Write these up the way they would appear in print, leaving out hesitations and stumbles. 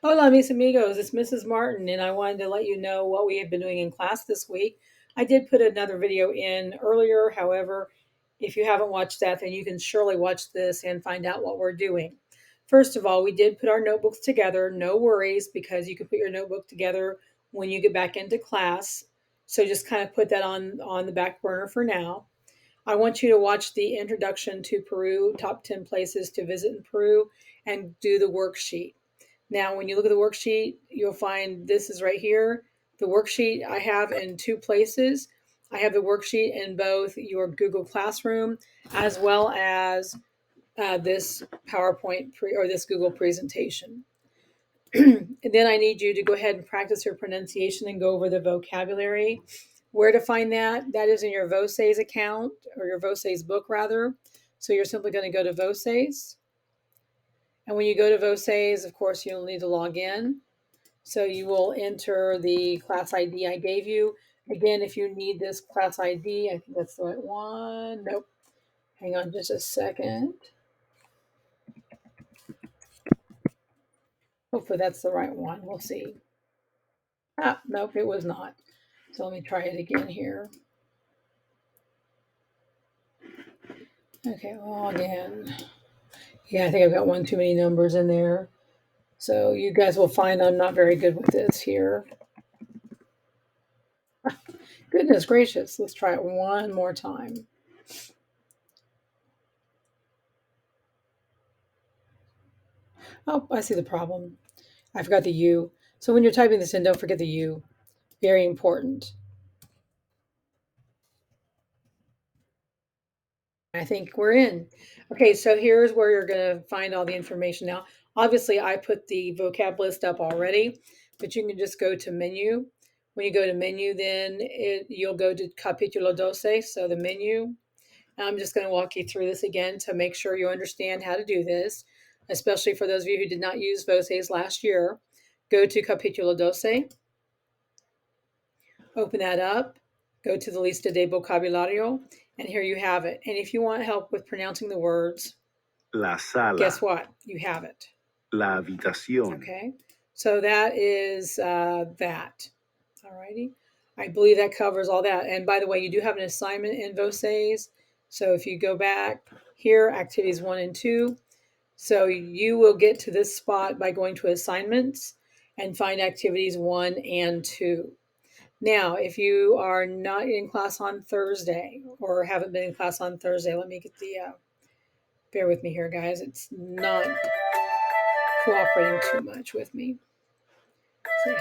Hola, mis amigos. It's Mrs. Martin, and I wanted to let you know what we have been doing in class this week. I did put another video in earlier. However, if you haven't watched that, then you can surely watch this and find out what we're doing. First of all, we did put our notebooks together. No worries, because you can put your notebook together when you get back into class. So just kind of put that on the back burner for now. I want you to watch the introduction to Peru, top 10 places to visit in Peru, and do the worksheet. Now, when you look at the worksheet, you'll find this is right here. The worksheet I have in two places. I have the worksheet in both your Google Classroom as well as this or this Google presentation. And then I need you to go ahead and practice your pronunciation and go over the vocabulary. Where to find that? That is in your Voces account, or your Voces book rather. So you're simply going to go to Voces. And when you go to Voces, of course, you'll need to log in. So you will enter the class ID I gave you. Again, if you need this class ID, I think that's the right one. Nope. Hang on just a second. Hopefully that's the right one. We'll see. Nope, it was not. So let me try it again here. Okay, log in. Yeah, I think I've got one too many numbers in there. So you guys will find I'm not very good with this here. Goodness gracious, let's try it one more time. Oh, I see the problem. I forgot the U. So when you're typing this in, don't forget the U. Very important. I think we're in. Okay, so here's where you're going to find all the information now. Obviously, I put the vocab list up already, but you can just go to menu. When you go to menu, then you'll go to capítulo 12, so the menu. I'm just going to walk you through this again to make sure you understand how to do this, especially for those of you who did not use Voces last year. Go to capítulo 12, open that up, go to the lista de vocabulario, and here you have it. And if you want help with pronouncing the words, La sala. guess what? You have it. La habitación. Okay. So that is that. All righty. I believe that covers all that. And by the way, you do have an assignment in Voces. So if you go back here, activities 1 and 2. So you will get to this spot by going to assignments and find activities 1 and 2. Now, if you are not in class on Thursday or haven't been in class on Thursday, let me get the, bear with me here, guys. It's not cooperating too much with me. See.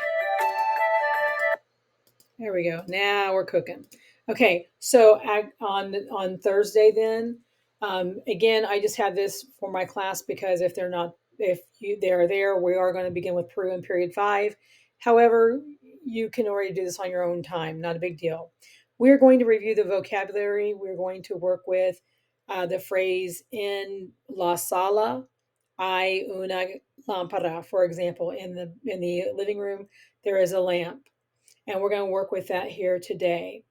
There we go. Now we're cooking. Okay, so on Thursday then, again, I just have this for my class because if they're there, we are going to begin with Peru in period 5. However, you can already do this on your own time. Not a big deal. We're going to review the vocabulary. We're going to work with the phrase in la sala hay una lámpara. For example, in the living room, there is a lamp, and we're going to work with that here today.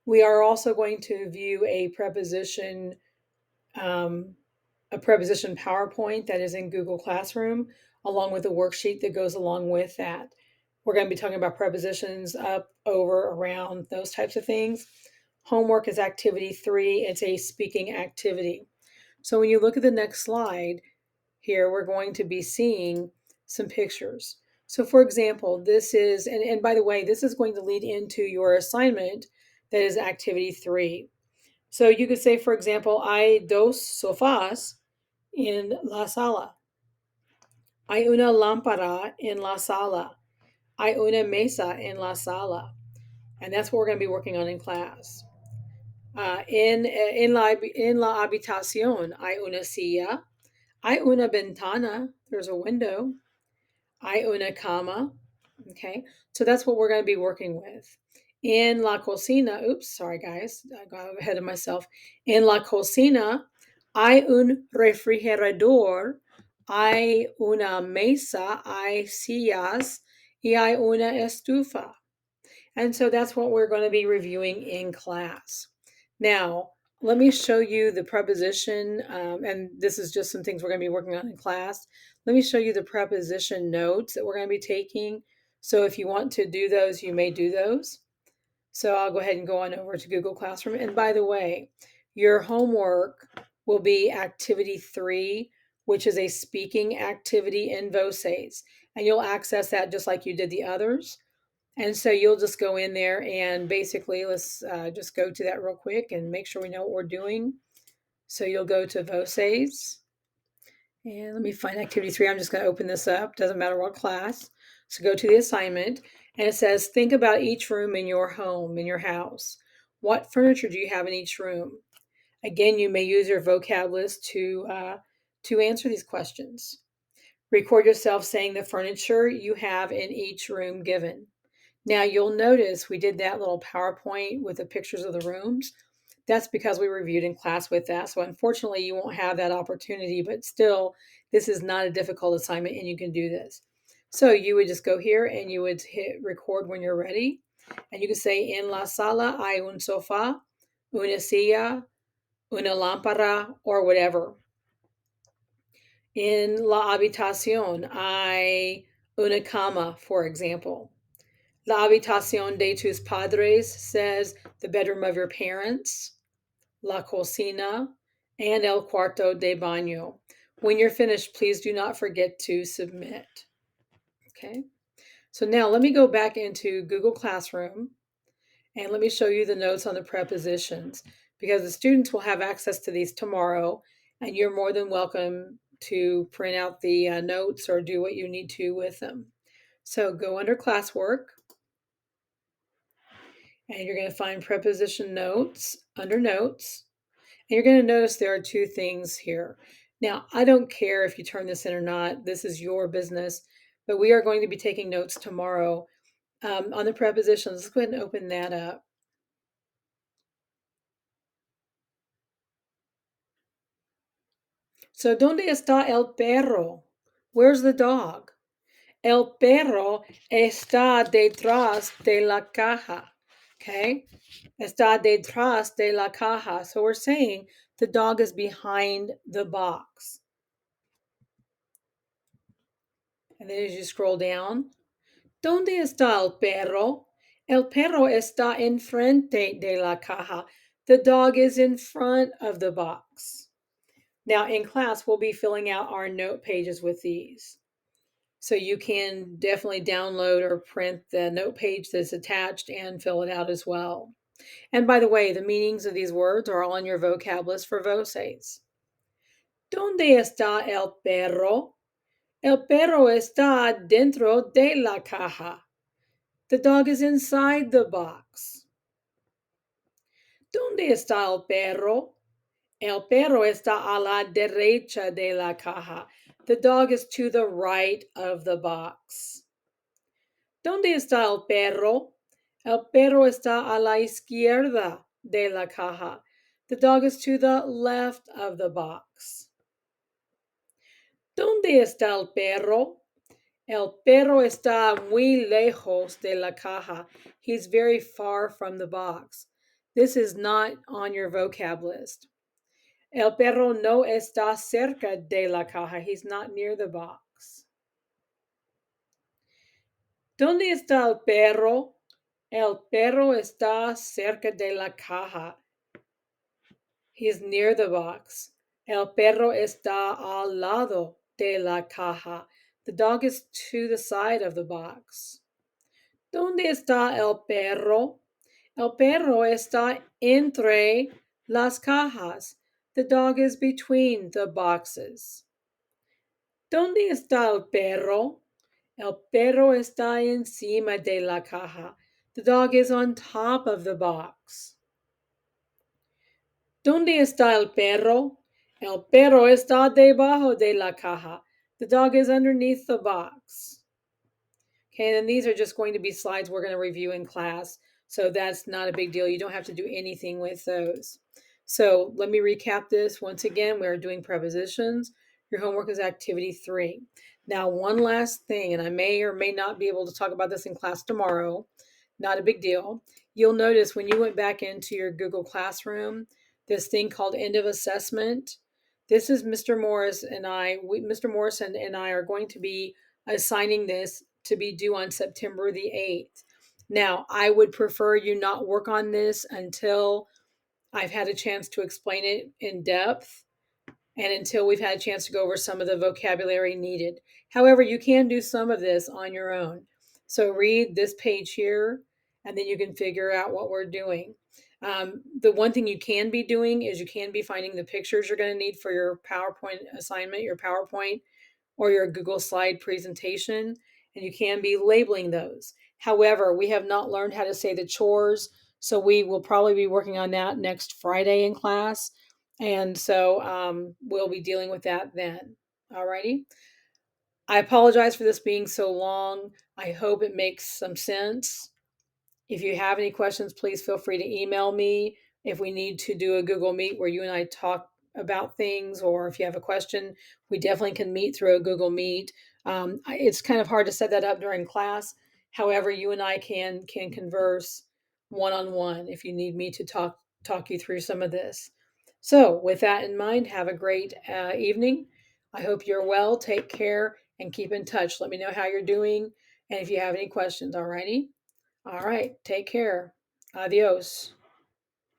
We are also going to view um, a preposition PowerPoint that is in Google Classroom, along with a worksheet that goes along with that. We're going to be talking about prepositions, up, over, around, those types of things. Homework is activity 3. It's a speaking activity. So when you look at the next slide, here we're going to be seeing some pictures. So for example, this is, and by the way, this is going to lead into your assignment that is activity 3. So you could say, for example, hay dos sofás en la sala. Hay una lámpara en la sala. Hay una mesa en la sala. And that's what we're going to be working on in class. En la habitación hay una silla. Hay una ventana. There's a window. Hay una cama. Okay, so that's what we're going to be working with. In la cocina, oops, sorry guys, I got ahead of myself. En la cocina hay un refrigerador, hay una mesa, hay sillas, y hay una estufa. And so that's what we're going to be reviewing in class. Now, let me show you the preposition, and this is just some things we're going to be working on in class. let me show you the preposition notes that we're going to be taking. So if you want to do those, you may do those. So I'll go ahead and go on over to Google Classroom. And by the way, your homework will be activity 3, which is a speaking activity in Voces. And you'll access that just like you did the others. And so you'll just go in there and basically let's just go to that real quick and make sure we know what we're doing. So you'll go to Voces. And let me find activity 3. I'm just going to open this up. Doesn't matter what class. So go to the assignment. And it says, think about each room in your home, in your house. What furniture do you have in each room? Again, you may use your vocab list to answer these questions. Record yourself saying the furniture you have in each room given. Now you'll notice we did that little PowerPoint with the pictures of the rooms. That's because we reviewed in class with that. So unfortunately, you won't have that opportunity, but still, this is not a difficult assignment and you can do this. So you would just go here and you would hit record when you're ready. And you can say, en la sala hay un sofá, una silla, una lámpara, or whatever. En la habitación hay una cama, for example. La habitación de tus padres says the bedroom of your parents. La cocina, and el cuarto de baño. When you're finished, please do not forget to submit. Okay, so now let me go back into Google Classroom and let me show you the notes on the prepositions because the students will have access to these tomorrow and you're more than welcome to print out the notes or do what you need to with them. So go under classwork and you're going to find preposition notes under notes. And you're going to notice there are 2 things here. Now, I don't care if you turn this in or not. This is your business. But we are going to be taking notes tomorrow on the prepositions. Let's go ahead and open that up. So, ¿dónde está el perro? Where's the dog? El perro está detrás de la caja. Okay? Está detrás de la caja. So we're saying the dog is behind the box. And then as you scroll down, ¿dónde está el perro? El perro está enfrente de la caja. The dog is in front of the box. Now in class, we'll be filling out our note pages with these. So you can definitely download or print the note page that's attached and fill it out as well. And by the way, the meanings of these words are all on your vocab list for Voces. ¿Dónde está el perro? El perro está dentro de la caja. The dog is inside the box. ¿Dónde está el perro? El perro está a la derecha de la caja. The dog is to the right of the box. ¿Dónde está el perro? El perro está a la izquierda de la caja. The dog is to the left of the box. ¿Dónde está el perro? El perro está muy lejos de la caja. He's very far from the box. This is not on your vocab list. El perro no está cerca de la caja. He's not near the box. ¿Dónde está el perro? El perro está cerca de la caja. He's near the box. El perro está al lado de la caja. The dog is to the side of the box. ¿Dónde está el perro? El perro está entre las cajas. The dog is between the boxes. ¿Dónde está el perro? El perro está encima de la caja. The dog is on top of the box. ¿Dónde está el perro? El perro está debajo de la caja. The dog is underneath the box. Okay, and these are just going to be slides we're going to review in class. So that's not a big deal. You don't have to do anything with those. So let me recap this. Once again, we're doing prepositions. Your homework is activity 3. Now, one last thing, and I may or may not be able to talk about this in class tomorrow. Not a big deal. You'll notice when you went back into your Google Classroom, this thing called end of assessment, this is Mr. Morris and Mr. Morrison and I are going to be assigning this to be due on September the 8th. Now, I would prefer you not work on this until I've had a chance to explain it in depth and until we've had a chance to go over some of the vocabulary needed. However, you can do some of this on your own. So read this page here, and then you can figure out what we're doing. The one thing you can be doing is you can be finding the pictures you're going to need for your PowerPoint assignment, your PowerPoint, or your Google Slide presentation, and you can be labeling those. However, we have not learned how to say the chores, so we will probably be working on that next Friday in class. And so we'll be dealing with that then. Alrighty. I apologize for this being so long. I hope it makes some sense. If you have any questions, please feel free to email me. If we need to do a Google Meet where you and I talk about things, or if you have a question, we definitely can meet through a Google Meet. It's kind of hard to set that up during class. However, you and I can converse one on one if you need me to talk you through some of this. So, with that in mind, have a great evening. I hope you're well. Take care and keep in touch. Let me know how you're doing and if you have any questions. Alrighty. All right. Take care. Adios.